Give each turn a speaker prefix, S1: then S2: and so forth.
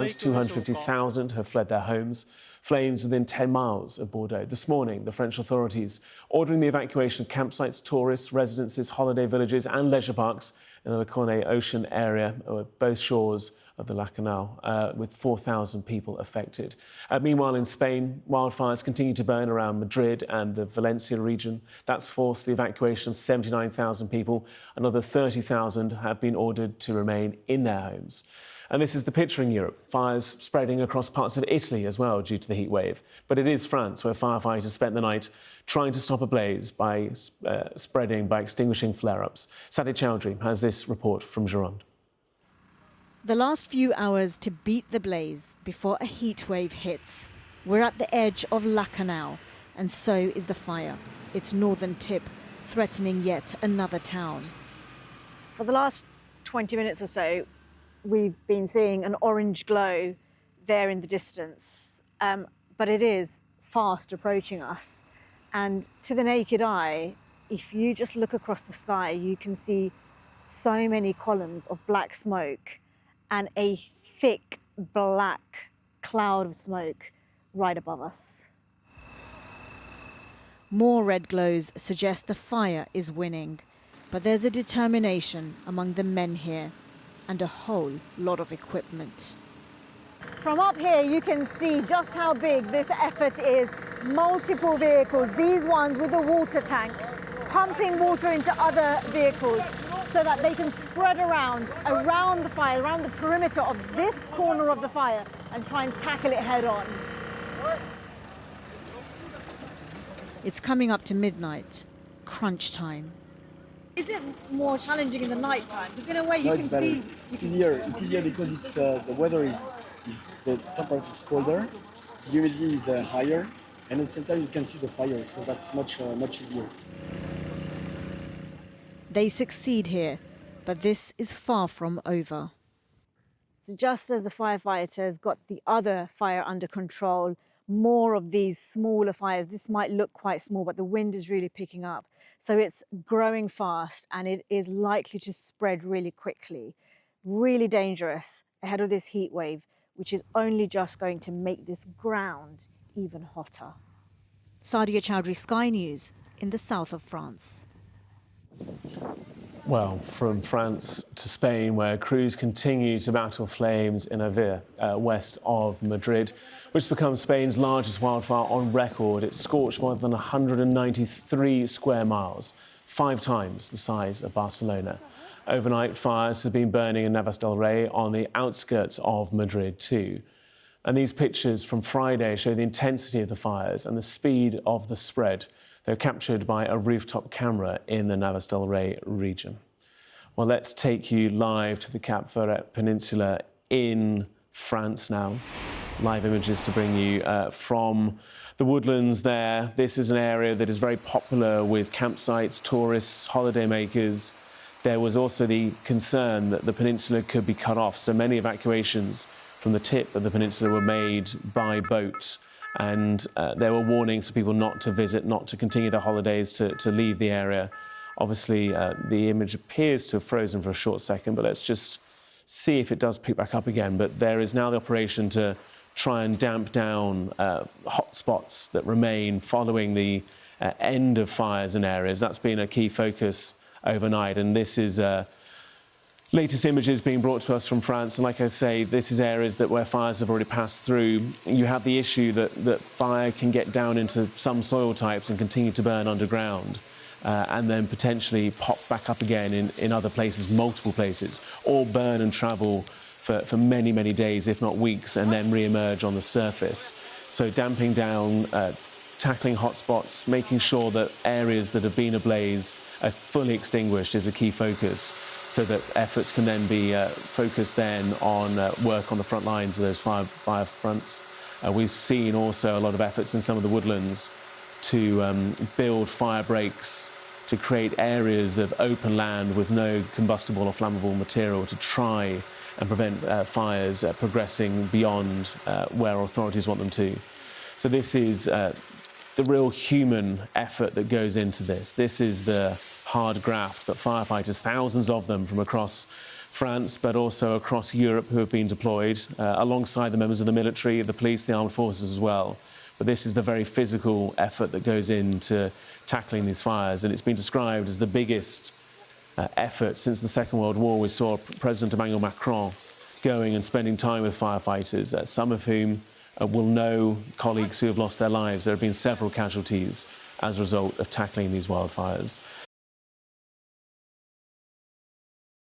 S1: 250,000 have fled their homes. Flames within 10 miles of Bordeaux. This morning, the French authorities ordering the evacuation of campsites, tourists, residences, holiday villages and leisure parks in the Le Cornet Ocean area, both shores of the Lacanau, with 4,000 people affected. Meanwhile, in Spain, wildfires continue to burn around Madrid and the Valencia region. That's forced the evacuation of 79,000 people. Another 30,000 have been ordered to remain in their homes. And this is the picture in Europe. Fires spreading across parts of Italy as well due to the heat wave. But it is France where firefighters spent the night trying to stop a blaze by extinguishing flare-ups. Sadiya Chowdhury has this report from Gironde.
S2: The last few hours to beat the blaze before a heat wave hits. We're at the edge of Lacanau, and so is the fire. Its northern tip threatening yet another town.
S3: For the last 20 minutes or so, we've been seeing an orange glow there in the distance, but it is fast approaching us. And to the naked eye, if you just look across the sky, you can see so many columns of black smoke and a thick black cloud of smoke right above us.
S2: More red glows suggest the fire is winning, but there's a determination among the men here and a whole lot of equipment.
S3: From up here, you can see just how big this effort is. Multiple vehicles, these ones with the water tank, pumping water into other vehicles so that they can spread around the fire, around the perimeter of this corner of the fire and try and tackle it head on.
S2: It's coming up to midnight, crunch time.
S3: Is it more challenging in the night time? Because in a way you can see...
S4: It's easier because it's the weather is the temperature is colder, the humidity is higher, and at the same time you can see the fire, so that's much easier.
S2: They succeed here, but this is far from over.
S3: So just as the firefighters got the other fire under control, more of these smaller fires, this might look quite small, but the wind is really picking up. So it's growing fast and it is likely to spread really quickly. Really dangerous ahead of this heat wave, which is only just going to make this ground even hotter.
S2: Sadiya Chowdhury, Sky News, in the south of France.
S1: Well, from France to Spain, where crews continue to battle flames in Avir, west of Madrid, which becomes Spain's largest wildfire on record. It scorched more than 193 square miles, 5 times the size of Barcelona. Overnight, fires have been burning in Navas del Rey on the outskirts of Madrid too. And these pictures from Friday show the intensity of the fires and the speed of the spread. They're captured by a rooftop camera in the Navas del Rey region. Well, let's take you live to the Cap Ferret Peninsula in France now. Live images to bring you from the woodlands there. This is an area that is very popular with campsites, tourists, holidaymakers. There was also the concern that the peninsula could be cut off, so many evacuations from the tip of the peninsula were made by boat. And there were warnings for people not to visit, not to continue their holidays, to leave the area. Obviously, the image appears to have frozen for a short second, but let's just see if it does pick back up again. But there is now the operation to try and damp down hot spots that remain following the end of fires in areas. That's been a key focus overnight, and this is latest images being brought to us from France, and like I say, this is areas where fires have already passed through. You have the issue that fire can get down into some soil types and continue to burn underground, and then potentially pop back up again in other places, multiple places, or burn and travel for many, many days, if not weeks, and then re-emerge on the surface. So damping down, tackling hotspots, making sure that areas that have been ablaze are fully extinguished is a key focus, so that efforts can then be focused then on work on the front lines of those fire fronts. We've seen also a lot of efforts in some of the woodlands to build fire breaks, to create areas of open land with no combustible or flammable material to try and prevent fires progressing beyond where authorities want them to. So this is the real human effort that goes into this. This is the hard graft that firefighters, thousands of them from across France, but also across Europe, who have been deployed, alongside the members of the military, the police, the armed forces as well. But this is the very physical effort that goes into tackling these fires, and it's been described as the biggest effort since the Second World War. We saw President Emmanuel Macron going and spending time with firefighters, some of whom will know colleagues who have lost their lives. There have been several casualties as a result of tackling these wildfires.